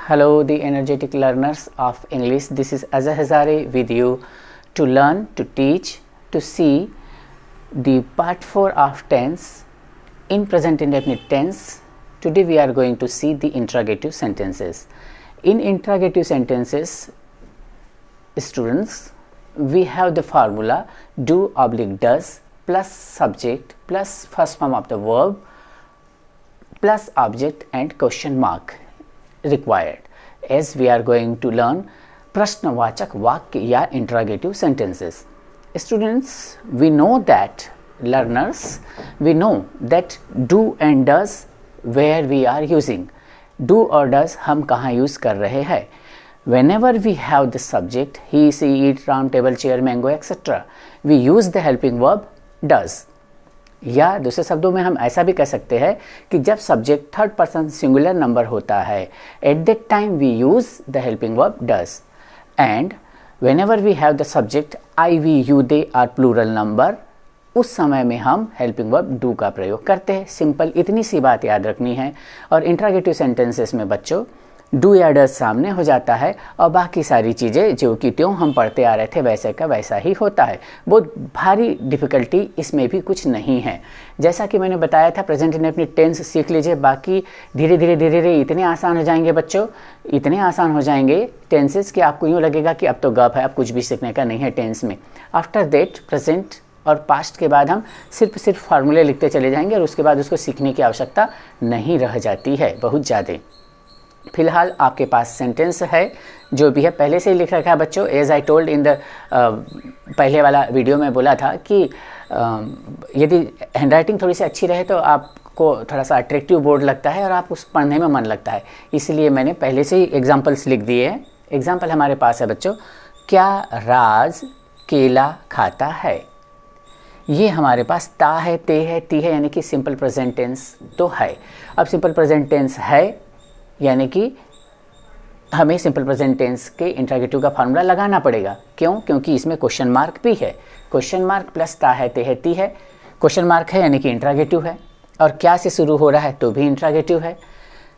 Hello, the energetic learners of English. This is Azhar Hazare with you to learn, to teach, to see the part 4 of tense in present indefinite tense. Today we are going to see the interrogative sentences. In interrogative sentences, students, we have the formula do/does plus subject plus first form of the verb plus object and question mark required, as we are going to learn प्रश्नवाचक वाक्य या interrogative sentences. Students, we know that, learners, we know that do and does where we are using. Do और does हम कहाँ use कर रहे हैं. Whenever we have the subject he, she, it, round table, chair, mango, etc., we use the helping verb does. या दूसरे शब्दों में हम ऐसा भी कह सकते हैं कि जब subject third person singular number होता है, at that time we use the helping verb does. And whenever we have the subject I, we, you, they are plural number, उस समय में हम हेल्पिंग वर्ब डू का प्रयोग करते हैं. सिंपल इतनी सी बात याद रखनी है. और इंट्रोगेटिव सेंटेंसेस में बच्चों डू या डज सामने हो जाता है और बाकी सारी चीज़ें जो कि त्यों हम पढ़ते आ रहे थे वैसे का वैसा ही होता है. बहुत भारी डिफ़िकल्टी इसमें भी कुछ नहीं है. जैसा कि मैंने बताया था, प्रेजेंट इंडेफिनिट टेंस सीख लीजिए, बाकी धीरे धीरे इतने आसान हो जाएंगे बच्चों, इतने आसान हो जाएंगे टेंसेस कि आपको यूँ लगेगा कि अब तो गप है, अब कुछ भी सीखने का नहीं है टेंस में. आफ्टर दैट प्रेजेंट और पास्ट के बाद हम सिर्फ फार्मूले लिखते चले जाएंगे और उसके बाद उसको सीखने की आवश्यकता नहीं रह जाती है बहुत ज़्यादा. फिलहाल आपके पास सेंटेंस है जो भी है पहले से ही लिख रखा है बच्चों. As I told in the पहले वाला वीडियो में बोला था कि यदि हैंडराइटिंग थोड़ी सी अच्छी रहे तो आपको थोड़ा सा अट्रैक्टिव बोर्ड लगता है और आप उस पढ़ने में मन लगता है, इसलिए मैंने पहले से ही एग्जाम्पल्स लिख दिए हैं. एग्जाम्पल हमारे पास है बच्चों, क्या राज केला खाता है. ये हमारे पास ता है, ते है, ती है, यानी कि सिंपल प्रेजेंट टेंस तो है. अब सिंपल प्रेजेंट टेंस है यानी कि हमें सिंपल प्रेजेंट टेंस के इंट्रोगेटिव का फार्मूला लगाना पड़ेगा. क्यों? क्योंकि इसमें क्वेश्चन मार्क भी है. क्वेश्चन मार्क प्लस ता है, ते है, ती है, क्वेश्चन मार्क है यानी कि इंट्रोगेटिव है. और क्या से शुरू हो रहा है तो भी इंट्रोगेटिव है.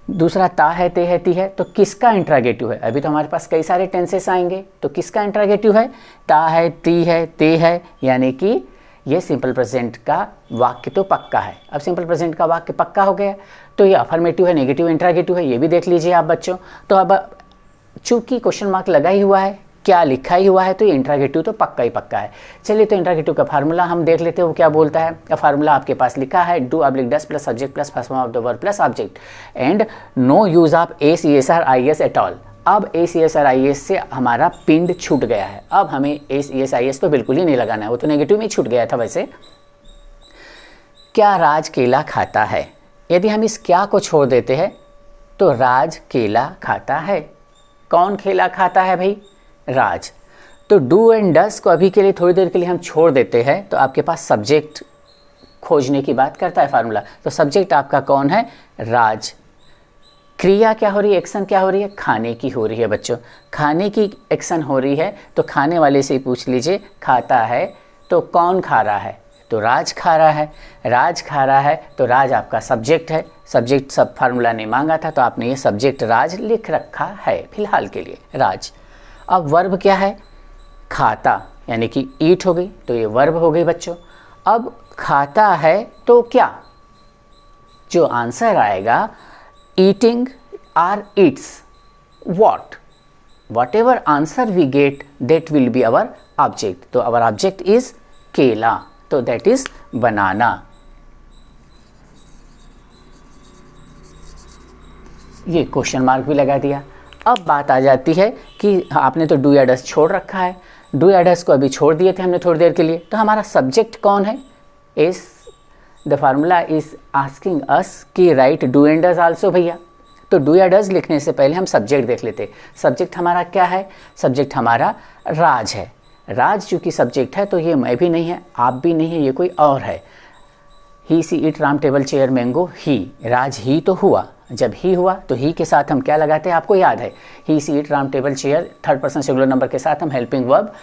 दूसरा ता है, ते है, ती है, तो किसका इंट्रोगेटिव है. अभी तो हमारे पास कई सारे टेंसेस आएंगे, तो किसका इंट्रोगेटिव है. ता है, ती है, ते है, यानी कि ये सिंपल प्रेजेंट का वाक्य तो पक्का है. अब सिंपल प्रेजेंट का वाक्य पक्का हो गया तो ये अफर्मेटिव है, नेगेटिव, इंट्रोगेटिव है, ये भी देख लीजिए आप बच्चों. तो अब चूंकि क्वेश्चन मार्क लगा ही हुआ है, क्या लिखा ही हुआ है, तो ये इंट्रोगेटिव तो पक्का ही पक्का है. चलिए तो इंट्रोगेटिव का फार्मूला हम देख लेते हैं वो क्या बोलता है. फार्मूला आपके पास लिखा है do/does plus subject plus first form of the verb plus object and no use of ACSR-IS at all. अब ACSR-IS से हमारा पिंड छूट गया है. अब हमें ACSR-IS तो बिल्कुल ही नहीं लगाना है, वो तो नेगेटिव में छूट गया था वैसे. क्या राज केला खाता है. यदि हम इस क्या को छोड़ देते हैं तो राज केला खाता है. कौन केला खाता है भाई? राज. तो डू एंड डस को अभी के लिए थोड़ी देर के लिए हम छोड़ देते हैं, तो आपके पास सब्जेक्ट खोजने की बात करता है फार्मूला. तो सब्जेक्ट आपका कौन है? राज. क्रिया क्या हो रही है, एक्शन क्या हो रही है? खाने की हो रही है बच्चों. खाने की एक्शन हो रही है तो खाने वाले से ही पूछ लीजिए खाता है तो कौन खा रहा है. तो राज खा रहा है. राज खा रहा है तो राज आपका सब्जेक्ट है. सब्जेक्ट सब फार्मूला ने मांगा था तो आपने ये सब्जेक्ट राज लिख रखा है फिलहाल के लिए, राज. अब वर्ब क्या है? खाता, यानी कि ईट हो गई, तो ये वर्ब हो गई बच्चों. अब खाता है तो क्या, जो आंसर आएगा eating or eats what, whatever answer we get that will be our object. तो our object is केला, तो that is banana. ये क्वेश्चन मार्क भी लगा दिया. अब बात आ जाती है कि आपने तो डू या डस छोड़ रखा है. डू या डस को अभी छोड़ दिए थे हमने थोड़ी देर के लिए, तो हमारा सब्जेक्ट कौन है? इस the formula is asking us कि right do and does also भैया. तो डू या डज लिखने से पहले हम सब्जेक्ट देख लेते. सब्जेक्ट हमारा क्या है? सब्जेक्ट हमारा राज है. राज चूँकि सब्जेक्ट है तो ये मैं भी नहीं है, आप भी नहीं है, ये कोई और है. He, she, it, Ram table chair mango, he. Raj he तो हुआ. जब ही हुआ तो ही के साथ हम क्या लगाते हैं आपको याद है. He, she, it, Ram table chair, third person singular number के साथ हम हेल्पिंग वर्ब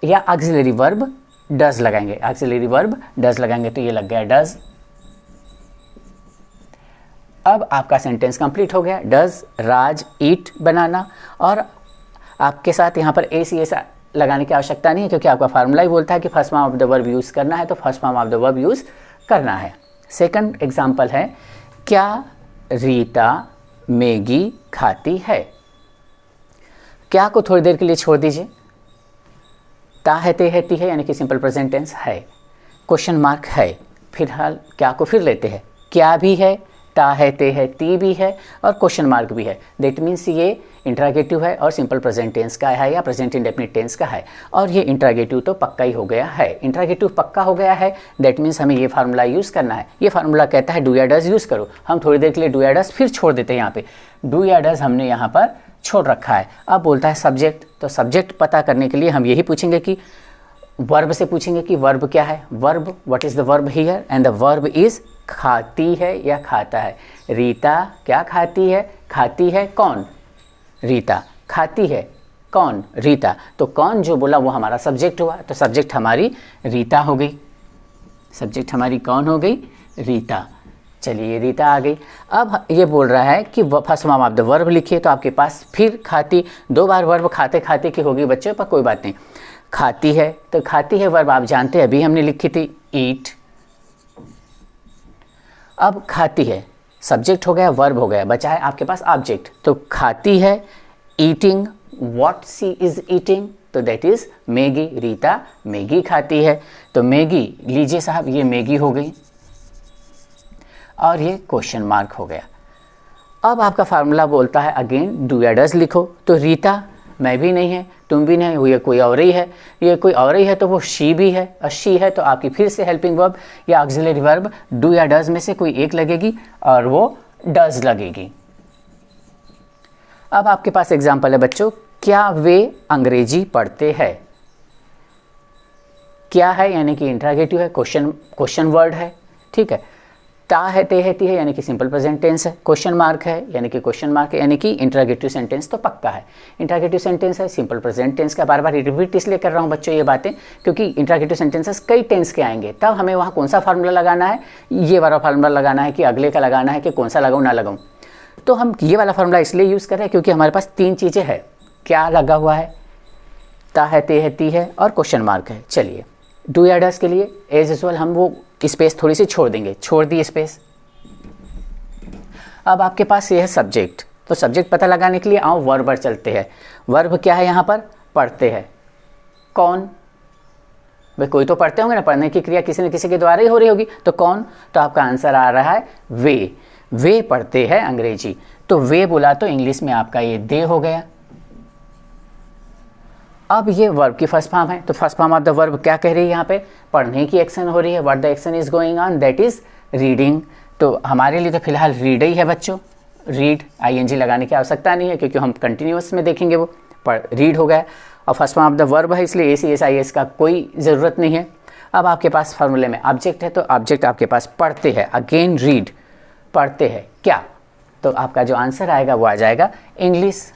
या ऑक्सिलरी वर्ब डज लगाएंगे. ऑक्सिलरी वर्ब डज लगाएंगे तो ये लग गया डज. अब आपका सेंटेंस कंप्लीट हो गया। डज राज ईट बनाना, और आपके साथ यहाँ पर ए सी एस लगाने की आवश्यकता नहीं है, क्योंकि आपका फार्मूला ही बोलता है कि first form of the verb use करना है, तो first form of the verb use करना है। सेकंड एग्जांपल है, क्या रीता मैगी खाती है। क्या को थोड़ी देर के लिए छोड़ दीजिए, ता है ते है ती है यानी कि सिंपल प्रेजेंट टेंस है, क्वेश्चन मार्क है, फिलहाल क्या को फिर लेते हैं, क्या भी है, ता है ते है ती भी है और क्वेश्चन मार्क भी है। दैट मीन्स ये इंट्रागेटिव है और सिंपल प्रेजेंट टेंस का है या प्रेजेंट इंडेफिनिट टेंस का है, और ये इंट्रागेटिव तो पक्का ही हो गया है। इंट्रागेटिव पक्का हो गया है, दैट मीन्स हमें ये फार्मूला यूज़ करना है। ये फार्मूला कहता है डू या डज यूज़ करो। हम थोड़ी देर के लिए डू या डज फिर छोड़ देते हैं, यहाँ पे डू या डज हमने यहाँ पर छोड़ रखा है। अब बोलता है सब्जेक्ट, तो सब्जेक्ट पता करने के लिए हम यही पूछेंगे कि वर्ब से पूछेंगे कि वर्ब क्या है, verb what is the verb here, and the verb is खाती है या खाता है। रीता क्या खाती है कौन, रीता, खाती है कौन, रीता। तो कौन जो बोला वो हमारा सब्जेक्ट हुआ, तो सब्जेक्ट हमारी रीता हो गई, सब्जेक्ट हमारी कौन हो गई, रीता। चलिए रीता आ गई। अब ये बोल रहा है कि first form of the verb लिखिए, तो आपके पास फिर खाती, दो बार वर्ब खाते खाते की होगी बच्चों, पर कोई बात नहीं। खाती है, तो खाती है वर्ब आप जानते हैं, अभी हमने लिखी थी ईट। अब खाती है सब्जेक्ट हो गया, वर्ब हो गया, बचा है आपके पास ऑब्जेक्ट। तो खाती है, eating what she is eating, तो that is Maggi. Rita Maggi खाती है, तो मैगी लीजिए साहब, ये मैगी हो गई और ये क्वेश्चन मार्क हो गया। अब आपका फार्मूला बोलता है अगेन डू या डज लिखो, तो रीता मैं भी नहीं है, तुम भी नहीं, ये कोई और ही है, ये कोई और ही है, तो वो शी भी है, और शी है तो आपकी फिर से हेल्पिंग वर्ब या ऑक्सिलरी वर्ब डू या डज में से कोई एक लगेगी और वो डज लगेगी। अब आपके पास एग्जाम्पल है बच्चों, क्या वे अंग्रेजी पढ़ते हैं। क्या है यानी कि इंट्रागेटिव है, क्वेश्चन वर्ड है, ठीक है। ता है ते है ती है यानी कि सिंपल प्रेजेंट टेंस है, क्वेश्चन मार्क है यानी कि क्वेश्चन मार्क है, यानी कि इंट्रागेटिव सेंटेंस तो पक्का है। इंट्रागेटिव सेंटेंस है सिंपल प्रेजेंट टेंस का, बार बार रिपीट इसलिए कर रहा हूँ बच्चों ये बातें, क्योंकि इंट्रागेटिव सेंटेंसेस कई टेंस के आएंगे, तब हमें वहाँ कौन सा फार्मूला लगाना है, ये वाला फार्मूला लगाना है कि अगले का लगाना है कि कौन सा लगाऊँ ना लगाऊँ। तो हम ये वाला फार्मूला इसलिए यूज़ कर रहे हैं क्योंकि हमारे पास तीन चीज़ें हैं, क्या लगा हुआ है, ता है ते है ती है और क्वेश्चन मार्क है। चलिए डू या डज के लिए एज यूजुअल हम वो स्पेस थोड़ी सी छोड़ देंगे, छोड़ दी स्पेस। अब आपके पास ये है सब्जेक्ट, तो सब्जेक्ट पता लगाने के लिए आओ वर्ब पर चलते हैं। वर्ब क्या है यहाँ पर, पढ़ते हैं, कौन, भाई कोई तो पढ़ते होंगे ना, पढ़ने की क्रिया किसी न किसी के द्वारा ही हो रही होगी, तो कौन, तो आपका आंसर आ रहा है वे पढ़ते हैं अंग्रेजी। तो वे बोला तो इंग्लिश में आपका ये दे हो गया। अब ये वर्ब की फर्स्ट फॉर्म है, तो first form of the verb क्या कह रही है यहाँ पे, पढ़ने की एक्शन हो रही है, what the action is going on, that is reading. तो हमारे लिए तो फिलहाल रीड ही है बच्चों, रीड आईएनजी लगाने की आवश्यकता नहीं है क्योंकि हम कंटिन्यूअस में देखेंगे वो, पर रीड हो गया और first form of the verb है, इसलिए ACSIS का कोई ज़रूरत नहीं है। अब आपके पास फार्मूले में ऑब्जेक्ट है, तो ऑब्जेक्ट आपके पास पढ़ते हैं, अगेन रीड, पढ़ते हैं क्या, तो आपका जो आंसर आएगा वो आ जाएगा इंग्लिश,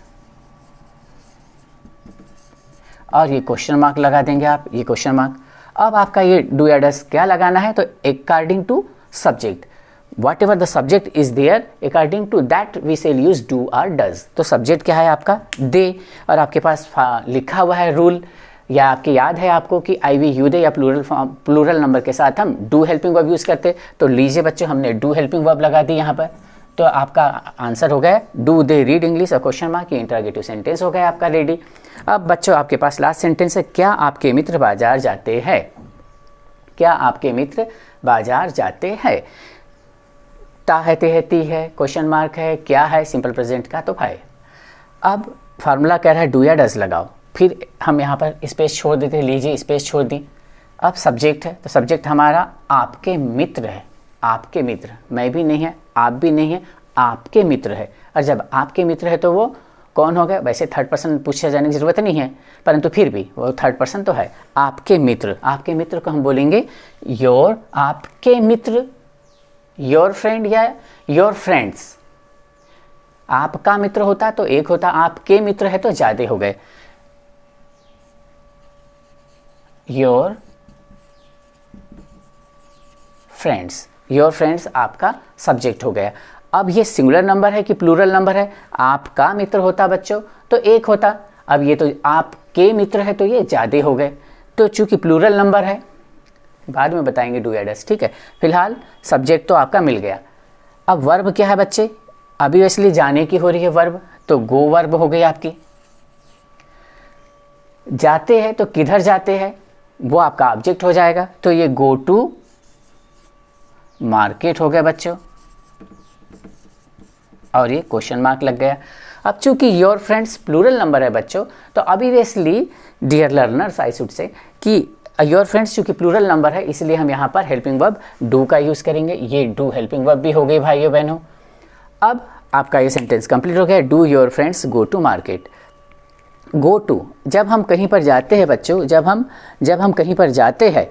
और ये क्वेश्चन मार्क लगा देंगे आप, ये क्वेश्चन मार्क। अब आपका ये डू या डज क्या लगाना है, तो according to subject, whatever the subject is there according to that we shall use do or does। तो सब्जेक्ट क्या है आपका दे, और आपके पास लिखा हुआ है रूल, या आपके याद है आपको कि आई वी यू दे या प्लूरल नंबर के साथ हम डू हेल्पिंग वर्ब यूज़ करते। तो लीजिए बच्चों हमने डू हेल्पिंग वर्ब लगा दी यहाँ पर, तो आपका आंसर हो गया डू दे रीड इंग्लिश और क्वेश्चन मार्क, ये इंटरोगेटिव सेंटेंस हो गया आपका रेडी। अब बच्चों आपके पास लास्ट सेंटेंस है, क्या आपके मित्र बाजार जाते हैं, क्या आपके मित्र बाजार जाते हैं। ता है ते है ती है, क्वेश्चन मार्क है, क्या है, सिंपल प्रेजेंट का तो है। अब फार्मूला कह रहा है डू या डज लगाओ, फिर हम यहाँ पर स्पेस छोड़ देते हैं, लीजिए स्पेस छोड़ दी। अब सब्जेक्ट है, तो सब्जेक्ट हमारा आपके मित्र है, आपके मित्र, मैं भी नहीं है, आप भी नहीं है, आपके मित्र है। और जब आपके मित्र है तो वो कौन हो गया, वैसे थर्ड पर्सन पूछे जाने की ज़रूरत नहीं है, परंतु फिर भी वो थर्ड पर्सन तो है, आपके मित्र। आपके मित्र को हम बोलेंगे योर, आपके मित्र, योर फ्रेंड या योर फ्रेंड्स। आपका मित्र होता तो एक होता, आपके मित्र है तो ज़्यादा हो गए, योर फ्रेंड्स। योर फ्रेंड्स आपका सब्जेक्ट हो गया। अब ये सिंगुलर नंबर है कि प्लूरल नंबर है? आपका मित्र होता बच्चों तो एक होता, अब ये तो आपके मित्र है तो ये ज़्यादा हो गए, तो चूंकि प्लूरल नंबर है, बाद में बताएंगे डू या डज, ठीक है। फिलहाल सब्जेक्ट तो आपका मिल गया। अब वर्ब क्या है बच्चे? अभी वैसे जाने की हो रही है वर्ब, तो गो वर्ब हो गई आपकी। जाते हैं तो किधर जाते हैं, वो आपका ऑब्जेक्ट हो जाएगा, तो ये गो टू मार्केट हो गया बच्चों, और ये क्वेश्चन मार्क लग गया। अब चूंकि योर फ्रेंड्स प्लूरल नंबर है बच्चों, तो obviously dear learners I should say कि योर फ्रेंड्स चूंकि प्लूरल नंबर है, इसलिए हम यहाँ पर हेल्पिंग वर्ब डू का यूज़ करेंगे। ये डू हेल्पिंग वर्ब भी हो गई भाइयों बहनों। अब आपका ये सेंटेंस कंप्लीट हो गया, do your friends go to market. Go to, जब हम कहीं पर जाते हैं बच्चों, जब हम कहीं पर जाते हैं,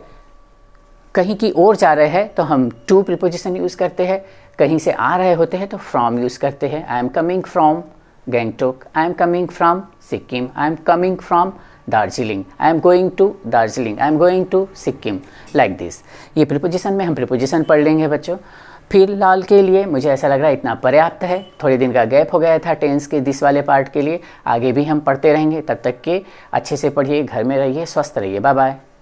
कहीं की ओर जा रहे हैं, तो हम टू प्रीपोजिशन यूज़ करते हैं। कहीं से आ रहे होते हैं तो फ्रॉम यूज़ करते हैं। I am coming from Gangtok, I am coming from Sikkim, I am coming from Darjeeling, I am going to Darjeeling, I am going to Sikkim, like this. ये प्रीपोजिशन में हम प्रीपोजिशन पढ़ लेंगे बच्चों। फिलहाल के लिए मुझे ऐसा लग रहा है इतना पर्याप्त है। थोड़े दिन का गैप हो गया था टेंस के दिस वाले पार्ट के लिए, आगे भी हम पढ़ते रहेंगे। तब तक के अच्छे से पढ़िए, घर में रहिए, स्वस्थ रहिए। Bye bye.